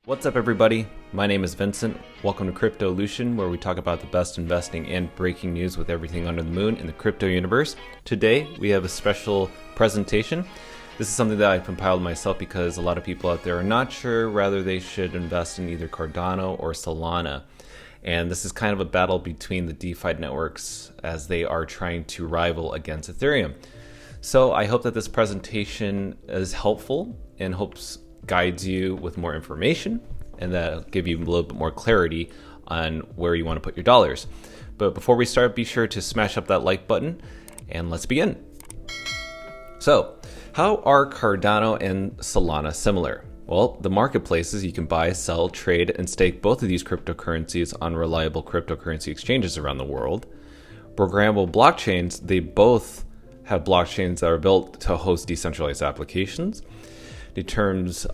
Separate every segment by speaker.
Speaker 1: What's up, everybody? My name is Vincent. Welcome to Cryptolution, where we talk about the best investing and breaking news with everything under the moon in the crypto universe. Today, we have a special presentation. This is something that I compiled myself because a lot of people out there are not sure whether they should invest in either Cardano or Solana. And this is kind of a battle between the DeFi networks as they are trying to rival against Ethereum. So I hope that this presentation is helpful and guides you with more information, and that'll give you a little bit more clarity on where you want to put your dollars. But before we start, be sure to smash up that like button and let's begin. So, how are Cardano and Solana similar? Well, the marketplaces, you can buy, sell, trade, and stake both of these cryptocurrencies on reliable cryptocurrency exchanges around the world. Programmable blockchains, they both have blockchains that are built to host decentralized applications. In terms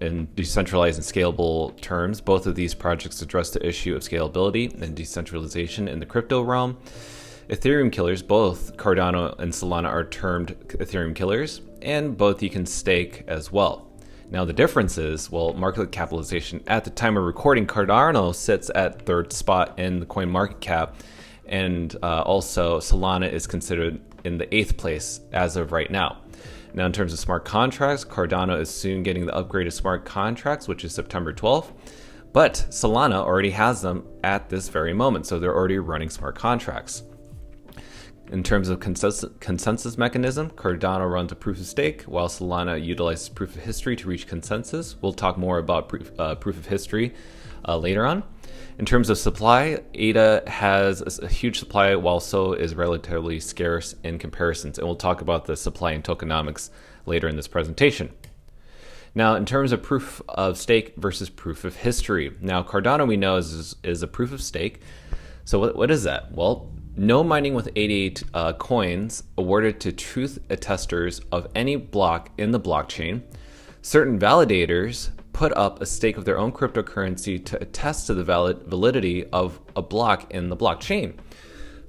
Speaker 1: in decentralized and scalable terms, both of these projects address the issue of scalability and decentralization in the crypto realm. Ethereum killers, both Cardano and Solana are termed Ethereum killers, and both you can stake as well. Now the difference is, well, market capitalization. At the time of recording, Cardano sits at third spot in the coin market cap, and also Solana is considered in the 8th place as of right now. Now, in terms of smart contracts, Cardano is soon getting the upgraded smart contracts, which is September 12th. But Solana already has them at this very moment, so they're already running smart contracts. In terms of consensus mechanism, Cardano runs a proof of stake, while Solana utilizes proof of history to reach consensus. We'll talk more about proof of history later on. In terms of supply, ADA has a huge supply, while so is relatively scarce in comparisons. And we'll talk about the supply and tokenomics later in this presentation. Now, in terms of proof of stake versus proof of history. Now, Cardano we know is a proof of stake. So what is that? Well, no mining with 88 coins awarded to truth attesters of any block in the blockchain. Certain validators put up a stake of their own cryptocurrency to attest to the validity of a block in the blockchain.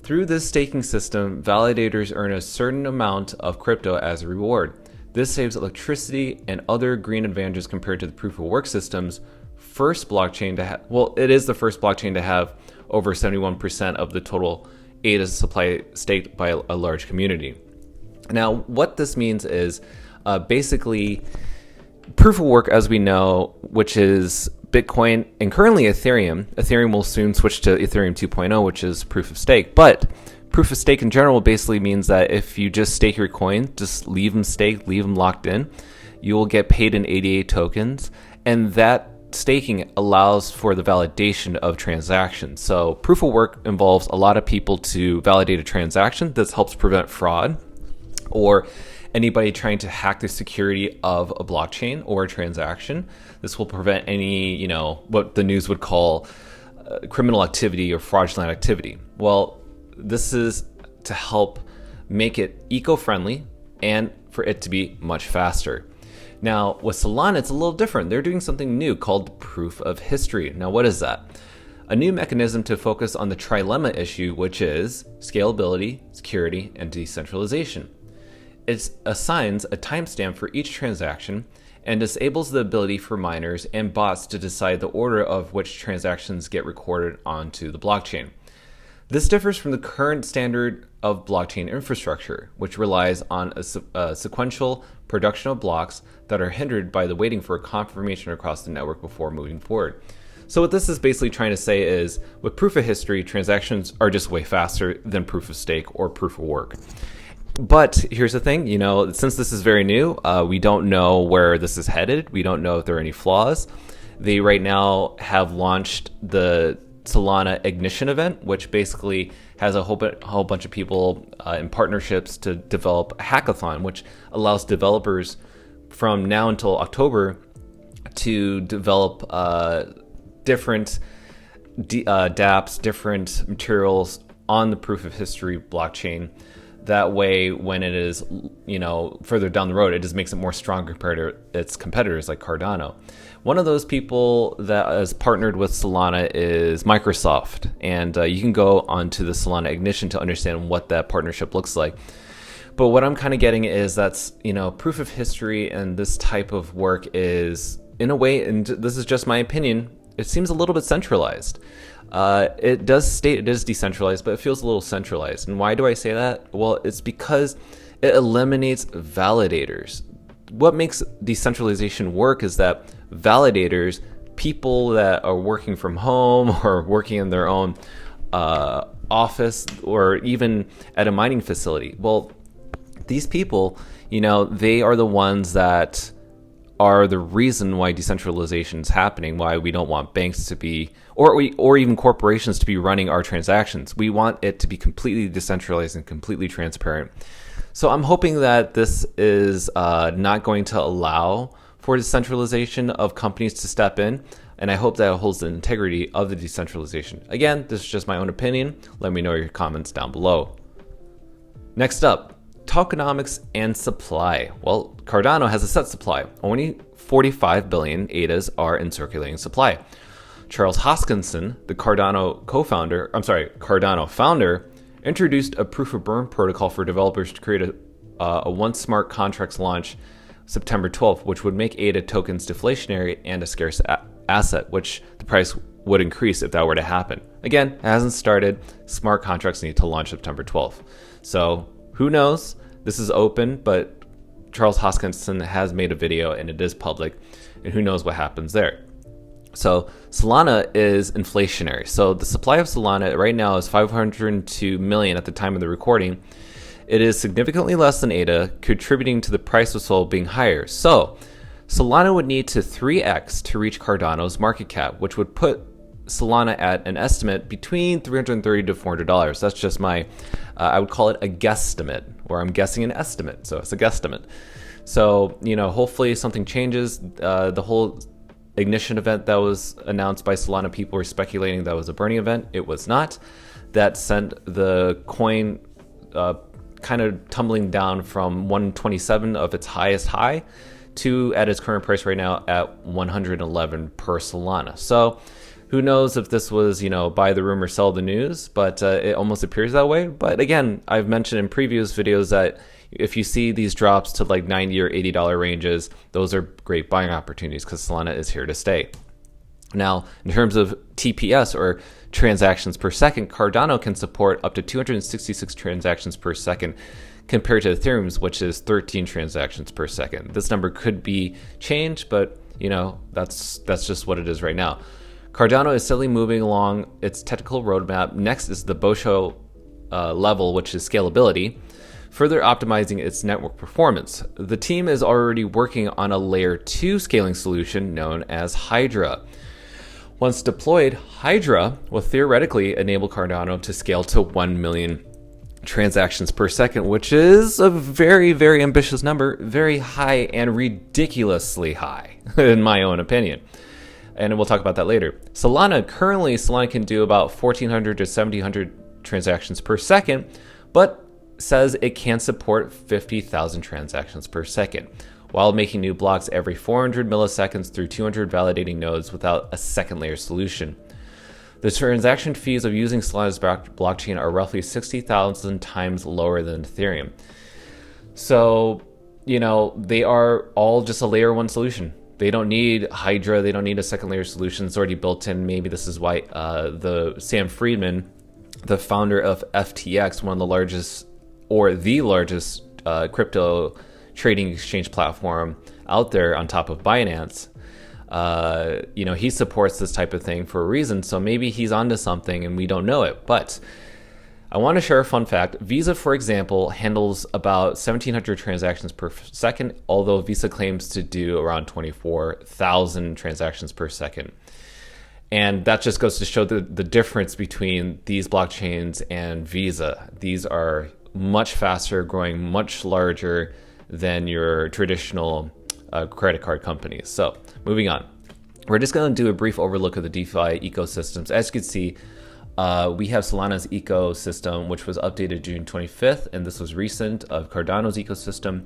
Speaker 1: Through this staking system, validators earn a certain amount of crypto as a reward. This saves electricity and other green advantages compared to the proof of work system's first blockchain to have. Well, it is the first blockchain to have over 71% of the total ADA supply staked by a large community. Now, what this means is basically proof of work, as we know, which is Bitcoin and currently Ethereum. Ethereum will soon switch to Ethereum 2.0, which is proof of stake. But proof of stake in general basically means that if you just stake your coin, just leave them staked, leave them locked in, you will get paid in 88 tokens. And that staking allows for the validation of transactions. So proof of work involves a lot of people to validate a transaction. This helps prevent fraud or anybody trying to hack the security of a blockchain or a transaction. This will prevent any, what the news would call criminal activity or fraudulent activity. Well, this is to help make it eco-friendly and for it to be much faster. Now, with Solana, it's a little different. They're doing something new called proof of history. Now, what is that? A new mechanism to focus on the trilemma issue, which is scalability, security, and decentralization. It assigns a timestamp for each transaction and disables the ability for miners and bots to decide the order of which transactions get recorded onto the blockchain. This differs from the current standard of blockchain infrastructure, which relies on a sequential production of blocks that are hindered by the waiting for a confirmation across the network before moving forward. So what this is basically trying to say is, with proof of history, transactions are just way faster than proof of stake or proof of work. But here's the thing, since this is very new, we don't know where this is headed. We don't know if there are any flaws. They right now have launched the Solana Ignition event, which basically has a whole bunch of people in partnerships to develop a hackathon, which allows developers from now until October to develop different dApps, different materials on the proof of history blockchain. That way, when it is, further down the road, it just makes it more strong compared to its competitors like Cardano. One of those people that has partnered with Solana is Microsoft, and you can go onto the Solana Ignition to understand what that partnership looks like. But what I'm kind of getting is that's, proof of history and this type of work is in a way, and this is just my opinion, it seems a little bit centralized. It does state it is decentralized, but it feels a little centralized. And why do I say that? Well, it's because it eliminates validators. What makes decentralization work is that validators, people that are working from home or working in their own office or even at a mining facility, well, these people, they are the ones that are the reason why decentralization is happening, why we don't want banks to be, or even corporations to be running our transactions. We want it to be completely decentralized and completely transparent. So I'm hoping that this is not going to allow for decentralization of companies to step in, and I hope that it holds the integrity of the decentralization. Again, this is just my own opinion. Let me know your comments down below. Next up, tokenomics and supply. Well, Cardano has a set supply. Only 45 billion ADAs are in circulating supply. Charles Hoskinson, the Cardano founder, introduced a proof of burn protocol for developers to create a once smart contracts launch September 12th, which would make ADA tokens deflationary and a scarce asset, which the price would increase if that were to happen. Again, it hasn't started. Smart contracts need to launch September 12th. So who knows? This is open, but Charles Hoskinson has made a video and it is public, and who knows what happens there. So Solana is inflationary. So the supply of Solana right now is 502 million at the time of the recording. It is significantly less than ADA, contributing to the price of Sol being higher. So Solana would need to 3x to reach Cardano's market cap, which would put Solana at an estimate between $330 to $400. That's just my, I would call it a guesstimate, or I'm guessing an estimate. So it's a guesstimate. So, hopefully something changes. The whole ignition event that was announced by Solana, people were speculating that was a burning event. It was not. That sent the coin kind of tumbling down from 127 of its highest high to at its current price right now at 111 per Solana. So who knows if this was, buy the rumor, sell the news, but it almost appears that way. But again, I've mentioned in previous videos that if you see these drops to like $90 or $80 ranges, those are great buying opportunities because Solana is here to stay. Now, in terms of TPS or transactions per second, Cardano can support up to 266 transactions per second compared to Ethereum's, which is 13 transactions per second. This number could be changed, but that's just what it is right now. Cardano is steadily moving along its technical roadmap. Next is the Bosho level, which is scalability, further optimizing its network performance. The team is already working on a layer 2 scaling solution known as Hydra. Once deployed, Hydra will theoretically enable Cardano to scale to 1 million transactions per second, which is a very, very ambitious number, very high and ridiculously high, in my own opinion. And we'll talk about that later. Currently Solana can do about 1,400 to 1,700 transactions per second, but says it can support 50,000 transactions per second, while making new blocks every 400 milliseconds through 200 validating nodes without a second layer solution. The transaction fees of using Solana's blockchain are roughly 60,000 times lower than Ethereum. So, they are all just a layer 1 solution. They don't need Hydra. They don't need a second layer solution. It's already built in. Maybe this is why the Sam Friedman, the founder of FTX, one of the largest or the largest crypto trading exchange platform out there on top of Binance, he supports this type of thing for a reason. So maybe he's onto something and we don't know it. But I want to share a fun fact. Visa, for example, handles about 1,700 transactions per second, although Visa claims to do around 24,000 transactions per second. And that just goes to show the difference between these blockchains and Visa. These are much faster, growing much larger than your traditional credit card companies. So moving on, we're just going to do a brief overlook of the DeFi ecosystems. As you can see, we have Solana's ecosystem, which was updated June 25th, and this was recent, of Cardano's ecosystem,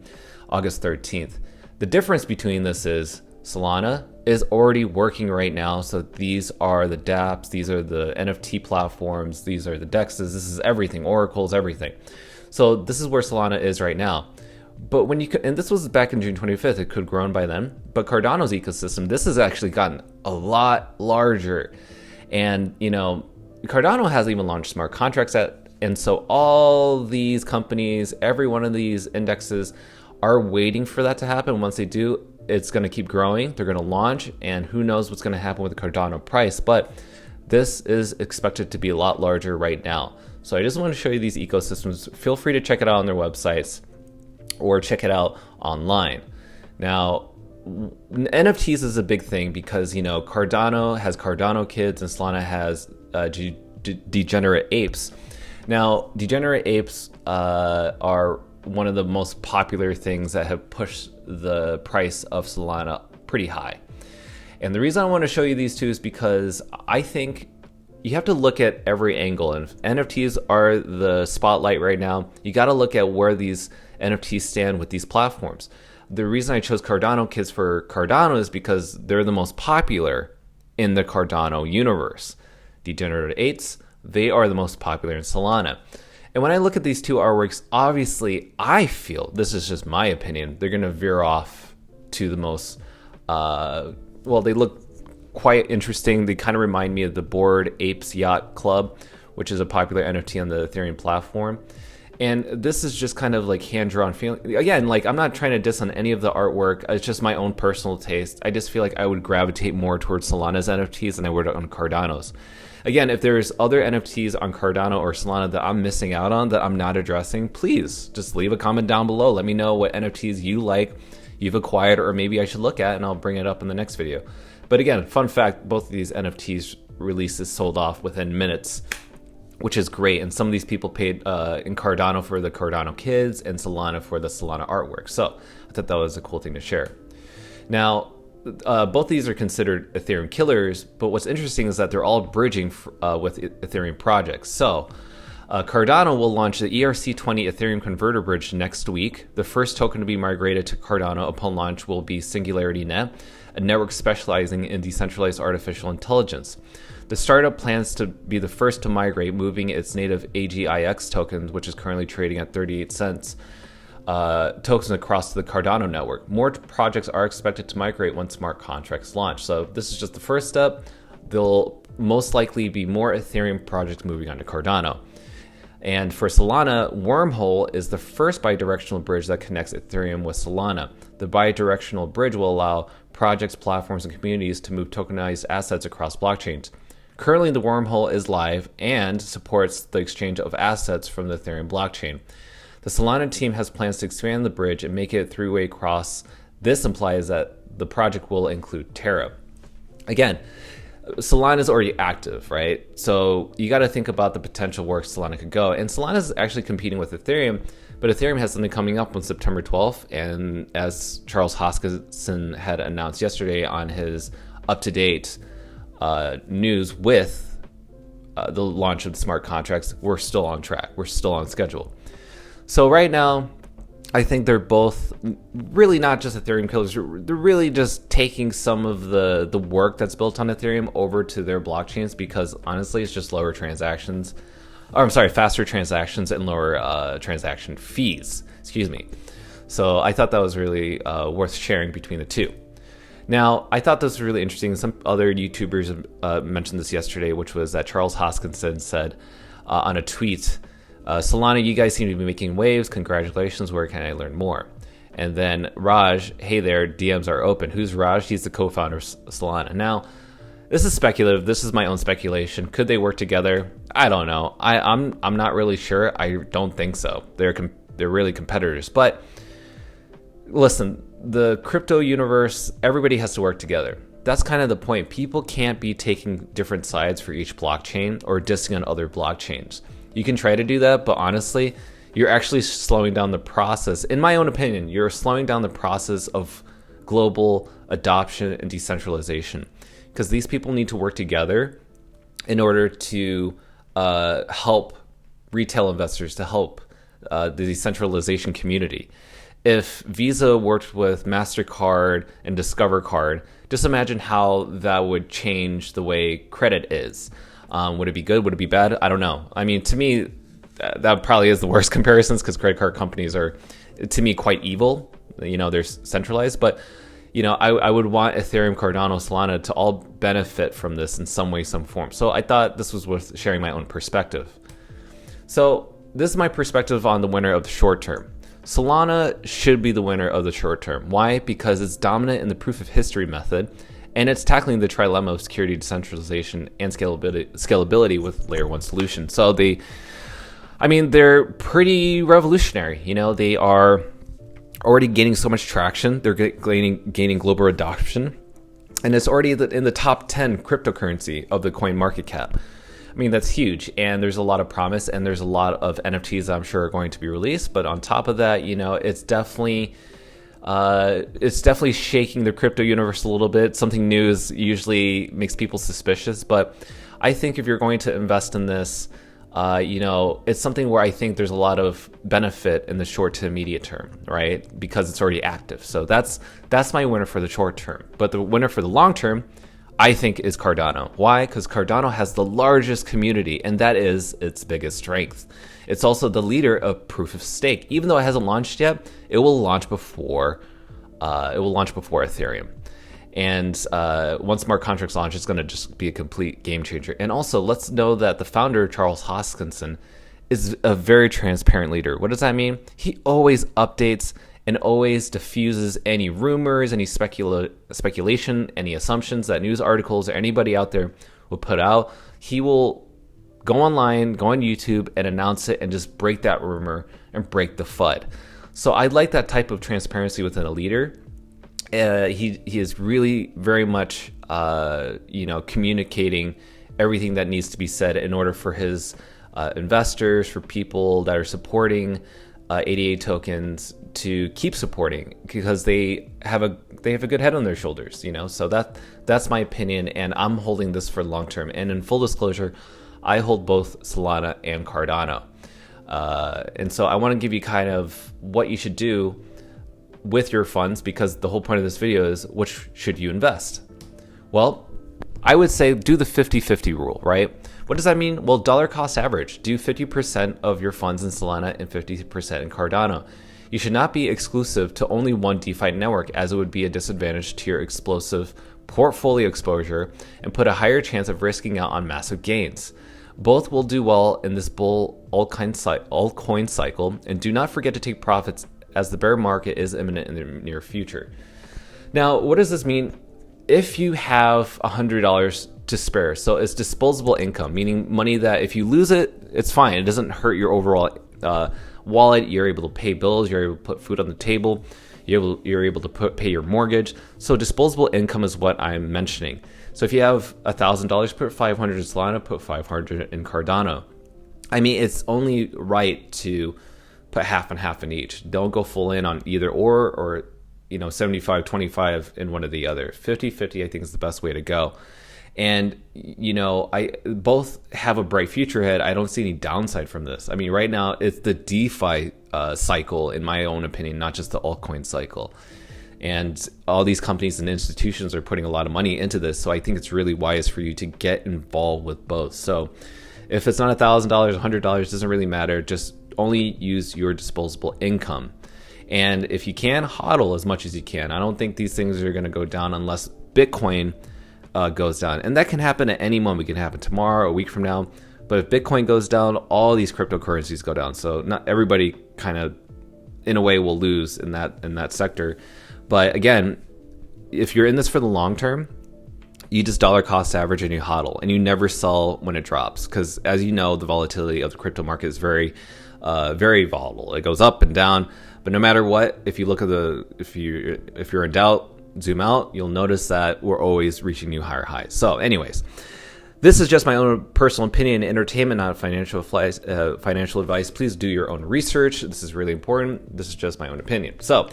Speaker 1: August 13th. The difference between this is Solana is already working right now. So these are the dApps, these are the NFT platforms, these are the DEXs, this is everything, Oracle's everything. So this is where Solana is right now. But when you could, and this was back in June 25th, it could have grown by then. But Cardano's ecosystem, this has actually gotten a lot larger. And, Cardano hasn't even launched smart contracts yet. And so all these companies, every one of these indexes are waiting for that to happen. Once they do, it's going to keep growing. They're going to launch, and who knows what's going to happen with the Cardano price. But this is expected to be a lot larger right now. So I just want to show you these ecosystems. Feel free to check it out on their websites or check it out online. Now, NFTs is a big thing because, Cardano has Cardano kids and Solana has degenerate apes. Now, degenerate apes are one of the most popular things that have pushed the price of Solana pretty high. And the reason I want to show you these two is because I think you have to look at every angle, and NFTs are the spotlight right now. You got to look at where these NFTs stand with these platforms. The reason I chose Cardano kids for Cardano is because they're the most popular in the Cardano universe. Degenerate apes, they are the most popular in Solana. And when I look at these two artworks, obviously I feel, this is just my opinion, they're going to veer off to the most, they look quite interesting. They kind of remind me of the Bored Apes Yacht Club, which is a popular NFT on the Ethereum platform. And this is just kind of like hand-drawn feeling. Again, like I'm not trying to diss on any of the artwork. It's just my own personal taste. I just feel like I would gravitate more towards Solana's NFTs than I would on Cardano's. Again, if there's other NFTs on Cardano or Solana that I'm missing out on that I'm not addressing, please just leave a comment down below. Let me know what NFTs you like, you've acquired, or maybe I should look at, and I'll bring it up in the next video. But again, fun fact, both of these NFTs releases sold off within minutes, which is great. And some of these people paid in Cardano for the Cardano kids and Solana for the Solana artwork. So I thought that was a cool thing to share. Now, both these are considered Ethereum killers, but what's interesting is that they're all bridging with Ethereum projects. So Cardano will launch the ERC20 Ethereum Converter Bridge next week. The first token to be migrated to Cardano upon launch will be SingularityNet, a network specializing in decentralized artificial intelligence. The startup plans to be the first to migrate, moving its native AGIX tokens, which is currently trading at 38 cents, tokens across the Cardano network. More projects are expected to migrate once smart contracts launch. So this is just the first step. There'll most likely be more Ethereum projects moving onto Cardano. And for Solana, Wormhole is the first bidirectional bridge that connects Ethereum with Solana. The bidirectional bridge will allow projects, platforms, and communities to move tokenized assets across blockchains. Currently, the Wormhole is live and supports the exchange of assets from the Ethereum blockchain. The Solana team has plans to expand the bridge and make it a three-way cross. This implies that the project will include Terra. Again, Solana is already active, right? So you got to think about the potential where Solana could go. And Solana is actually competing with Ethereum, but Ethereum has something coming up on September 12th. And as Charles Hoskinson had announced yesterday on his up-to-date news with the launch of the smart contracts, we're still on track. We're still on schedule. So right now, I think they're both really not just Ethereum killers. They're really just taking some of the work that's built on Ethereum over to their blockchains because honestly, it's just lower transactions. Or I'm sorry, faster transactions and lower transaction fees. Excuse me. So I thought that was really worth sharing between the two. Now, I thought this was really interesting. Some other YouTubers mentioned this yesterday, which was that Charles Hoskinson said on a tweet, Solana, you guys seem to be making waves. Congratulations. Where can I learn more? And then Raj, hey there, DMs are open. Who's Raj? He's the co-founder of Solana. Now, this is speculative. This is my own speculation. Could they work together? I don't know. I'm not really sure. I don't think so. They're really competitors. But listen, the crypto universe, everybody has to work together. That's kind of the point. People can't be taking different sides for each blockchain or dissing on other blockchains. You can try to do that, but honestly, you're actually slowing down the process. In my own opinion, you're slowing down the process of global adoption and decentralization because these people need to work together in order to help retail investors, to help the decentralization community. If Visa worked with MasterCard and Discover Card, just imagine how that would change the way credit is. Would it be good? Would it be bad? I don't know. I mean, to me, that probably is the worst comparisons because credit card companies are to me, quite evil. You know, they're centralized, but you know, I would want Ethereum, Cardano, Solana to all benefit from this in some way, some form. So I thought this was worth sharing my own perspective. So this is my perspective on the winner of the short term. Solana should be the winner of the short term. Why? Because it's dominant in the proof of history method, and it's tackling the trilemma of security, decentralization, and scalability with layer 1 solutions. So they're pretty revolutionary. You know, they are already gaining so much traction. They're gaining global adoption, and it's already in the top 10 cryptocurrency of the coin market cap. I mean, that's huge, and there's a lot of promise, and there's a lot of NFTs I'm sure are going to be released. But on top of that, you know, it's definitely shaking the crypto universe a little bit. Something new usually makes people suspicious, but I think if you're going to invest in this, you know, it's something where I think there's a lot of benefit in the short to immediate term, right? Because it's already active. So that's my winner for the short term. But the winner for the long term, I think, is Cardano. Why? Because Cardano has the largest community, and that is its biggest strength. It's also the leader of proof of stake. Even though it hasn't launched yet, it will launch before Ethereum. And once smart contracts launch, it's going to just be a complete game changer. And also, let's know that the founder, Charles Hoskinson, is a very transparent leader. What does that mean? He always updates and always diffuses any rumors, any speculation, any assumptions that news articles or anybody out there will put out. He will go online, go on YouTube, and announce it and just break that rumor and break the FUD. So I like that type of transparency within a leader. He is really very much communicating everything that needs to be said in order for his investors, for people that are supporting 88 tokens to keep supporting, because they have a good head on their shoulders, you know. So that's my opinion, and I'm holding this for long term. And in full disclosure, I hold both Solana and Cardano, and so I want to give you kind of what you should do with your funds, because the whole point of this video is which should you invest. Well, I would say do the 50-50 rule, right? What does that mean? Well, dollar cost average. Do 50% of your funds in Solana and 50% in Cardano. You should not be exclusive to only one DeFi network, as it would be a disadvantage to your explosive portfolio exposure and put a higher chance of risking out on massive gains. Both will do well in this bull altcoin cycle, and do not forget to take profits as the bear market is imminent in the near future. Now, what does this mean? If you have $100 to spare, so it's disposable income, meaning money that if you lose it, it's fine. It doesn't hurt your overall wallet. You're able to pay bills. You're able to put food on the table. You're able to pay your mortgage. So disposable income is what I'm mentioning. So if you have $1,000, put $500 in Solana, put $500 in Cardano. I mean, it's only right to put half and half in each. Don't go full in on either or 75-25 in one or the other. 50-50 I think is the best way to go. And I both have a bright future ahead. I don't see any downside from this. I mean, right now it's the DeFi cycle, in my own opinion, not just the altcoin cycle. And all these companies and institutions are putting a lot of money into this. So I think it's really wise for you to get involved with both. So if it's not $1,000, $100, doesn't really matter. Just only use your disposable income. And if you can, hodl as much as you can. I don't think these things are going to go down unless Bitcoin goes down. And that can happen at any moment. It can happen tomorrow, a week from now. But if Bitcoin goes down, all these cryptocurrencies go down. So not everybody kind of, in a way, will lose in that sector. But again, if you're in this for the long term, you just dollar cost average and you hodl, and you never sell when it drops. Because as you know, the volatility of the crypto market is very volatile. It goes up and down. But no matter what, if you look at if you're in doubt, zoom out, you'll notice that we're always reaching new higher highs. So anyways, this is just my own personal opinion, entertainment, not financial advice. Please do your own research. This is really important. This is just my own opinion. So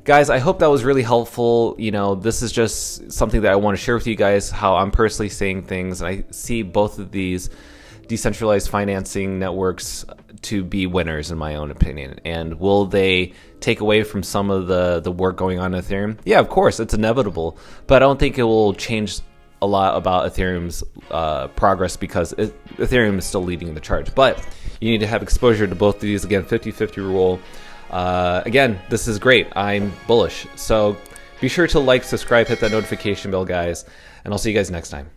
Speaker 1: guys, I hope that was really helpful. This is just something that I want to share with you guys, how I'm personally seeing things. And I see both of these decentralized financing networks to be winners, in my own opinion. And will they take away from some of the work going on in Ethereum? Yeah, of course, it's inevitable. But I don't think it will change a lot about Ethereum's progress, because Ethereum is still leading the charge. But you need to have exposure to both of these. Again, 50-50 rule. Again, this is great. I'm bullish. So be sure to like, subscribe, hit that notification bell, guys, and I'll see you guys next time.